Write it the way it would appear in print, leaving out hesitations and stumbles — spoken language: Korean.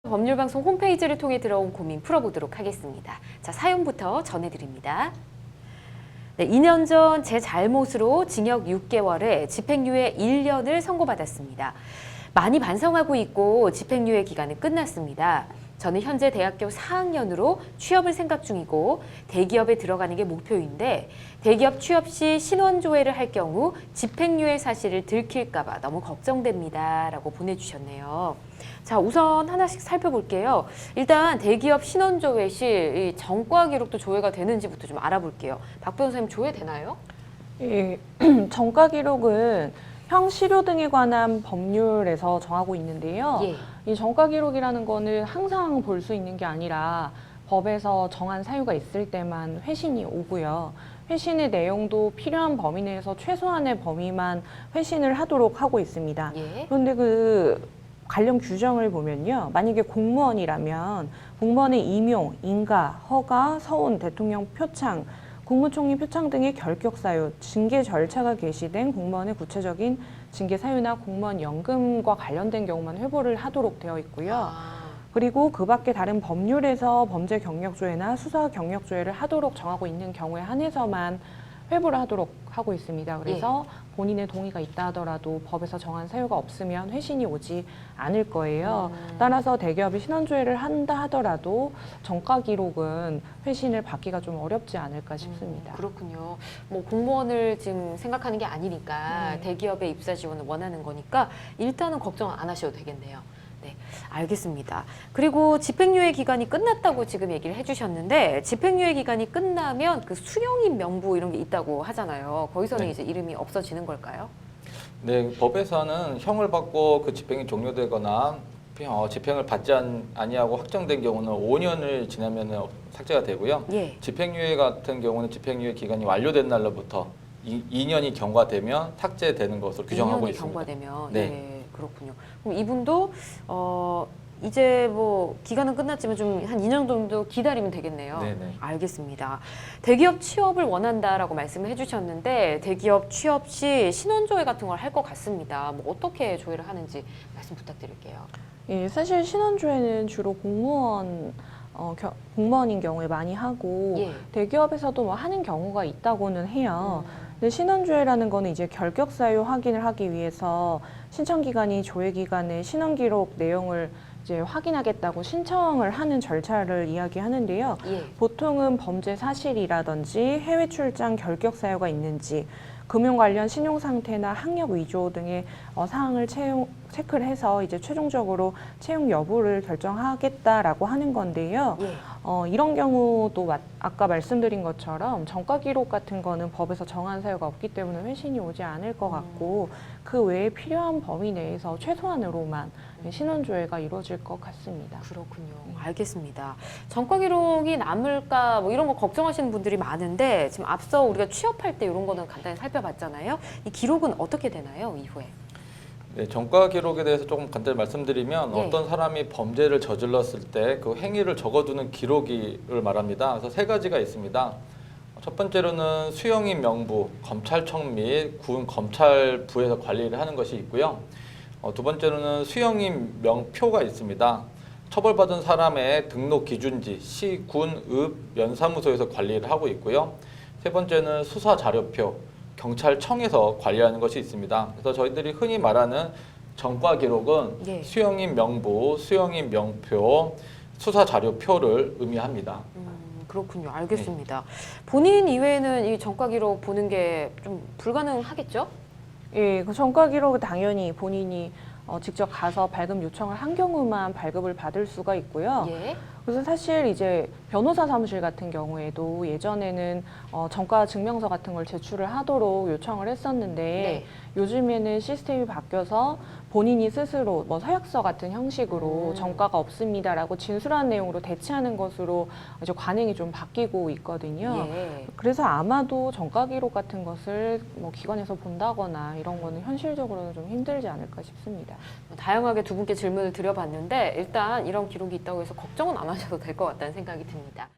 법률방송 홈페이지를 통해 들어온 고민 풀어보도록 하겠습니다. 자, 사연부터 전해드립니다. 네, 2년 전 제 잘못으로 징역 6개월에 집행유예 1년을 선고받았습니다. 많이 반성하고 있고 집행유예 기간은 끝났습니다. 저는 현재 대학교 4학년으로 취업을 생각 중이고 대기업에 들어가는 게 목표인데 대기업 취업 시 신원조회를 할 경우 집행유예 사실을 들킬까 봐 너무 걱정됩니다. 라고 보내주셨네요. 자, 우선 하나씩 살펴볼게요. 일단 대기업 신원조회 시 이 전과 기록도 조회가 되는지부터 좀 알아볼게요. 박 변호사님, 조회되나요? 예, 전과 기록은 형시료 등에 관한 법률에서 정하고 있는데요. 예. 이 전과 기록이라는 거는 항상 볼 수 있는 게 아니라 법에서 정한 사유가 있을 때만 회신이 오고요. 회신의 내용도 필요한 범위 내에서 최소한의 범위만 회신을 하도록 하고 있습니다. 예. 그런데 그 관련 규정을 보면요. 만약에 공무원이라면 공무원의 임용, 인가, 허가, 서온, 대통령 표창, 국무총리 표창 등의 결격 사유, 징계 절차가 개시된 공무원의 구체적인 징계 사유나 공무원 연금과 관련된 경우만 회부를 하도록 되어 있고요. 그리고 그 밖에 다른 법률에서 범죄 경력조회나 수사 경력조회를 하도록 정하고 있는 경우에 한해서만 회부를 하도록 하고 있습니다. 그래서 본인의 동의가 있다 하더라도 법에서 정한 사유가 없으면 회신이 오지 않을 거예요. 따라서 대기업이 신원조회를 한다 하더라도 전과 기록은 회신을 받기가 좀 어렵지 않을까 싶습니다. 그렇군요. 뭐 공무원을 지금 생각하는 게 아니니까 대기업에 입사 지원을 원하는 거니까 일단은 걱정 안 하셔도 되겠네요. 네, 알겠습니다. 그리고 집행유예 기간이 끝났다고 지금 얘기를 해주셨는데 집행유예 기간이 끝나면 그 수령인 명부 이런 게 있다고 하잖아요. 거기서는 이제 이름이 없어지는 걸까요? 네, 법에서는 형을 받고 그 집행이 종료되거나 집행을 받지 아니하고 확정된 경우는 5년을 지나면 삭제가 되고요. 예. 집행유예 같은 경우는 집행유예 기간이 완료된 날로부터 2년이 경과되면 삭제되는 것으로 규정하고 2년이 있습니다. 경과되면 네. 네, 그렇군요. 그럼 이분도 이제 뭐 기간은 끝났지만 좀 한 2년 정도 기다리면 되겠네요. 네네. 알겠습니다. 대기업 취업을 원한다라고 말씀을 해주셨는데 대기업 취업 시 신원조회 같은 걸 할 것 같습니다. 뭐 어떻게 조회를 하는지 말씀 부탁드릴게요. 예, 사실 신원조회는 주로 공무원인 경우에 많이 하고 예. 대기업에서도 뭐 하는 경우가 있다고는 해요. 근데 신원조회라는 거는 이제 결격 사유 확인을 하기 위해서 신청 기관이 조회 기간에 신원 기록 내용을 이제 확인하겠다고 신청을 하는 절차를 이야기하는데요. 예. 보통은 범죄 사실이라든지 해외 출장 결격 사유가 있는지 금융 관련 신용 상태나 학력 위조 등의 사항을 체크를 해서 이제 최종적으로 채용 여부를 결정하겠다라고 하는 건데요. 예. 이런 경우도 아까 말씀드린 것처럼 전과 기록 같은 거는 법에서 정한 사유가 없기 때문에 회신이 오지 않을 것 같고 그 외에 필요한 범위 내에서 최소한으로만 신원조회가 이루어질 것 같습니다. 그렇군요. 알겠습니다. 전과 기록이 남을까 뭐 이런 거 걱정하시는 분들이 많은데 지금 앞서 우리가 취업할 때 이런 거는 간단히 살펴봤잖아요. 이 기록은 어떻게 되나요, 이후에? 네, 전과 기록에 대해서 조금 간단히 말씀드리면 예. 어떤 사람이 범죄를 저질렀을 때 그 행위를 적어두는 기록을 말합니다. 그래서 세 가지가 있습니다. 첫 번째로는 수용인 명부, 검찰청 및 군 검찰부에서 관리를 하는 것이 있고요. 두 번째로는 수용인 명표가 있습니다. 처벌받은 사람의 등록 기준지, 시, 군, 읍, 면사무소에서 관리를 하고 있고요. 세 번째는 수사 자료표, 경찰청에서 관리하는 것이 있습니다. 그래서 저희들이 흔히 말하는 전과 기록은 예. 수용인 명부, 수용인 명표, 수사 자료표를 의미합니다. 그렇군요. 알겠습니다. 본인 이외에는 이 전과 기록 보는 게 좀 불가능하겠죠? 예, 그 전과 기록은 당연히 본인이 직접 가서 발급 요청을 한 경우만 발급을 받을 수가 있고요. 예. 그래서 사실 이제 변호사 사무실 같은 경우에도 예전에는 전과 증명서 같은 걸 제출을 하도록 요청을 했었는데 네. 요즘에는 시스템이 바뀌어서 본인이 스스로 뭐 서약서 같은 형식으로 전과가 없습니다라고 진술한 내용으로 대체하는 것으로 이제 관행이 좀 바뀌고 있거든요. 예. 그래서 아마도 전과 기록 같은 것을 뭐 기관에서 본다거나 이런 거는 현실적으로는 좀 힘들지 않을까 싶습니다. 다양하게 두 분께 질문을 드려봤는데 일단 이런 기록이 있다고 해서 걱정은 안 하셔도 될 것 같다는 생각이 듭니다.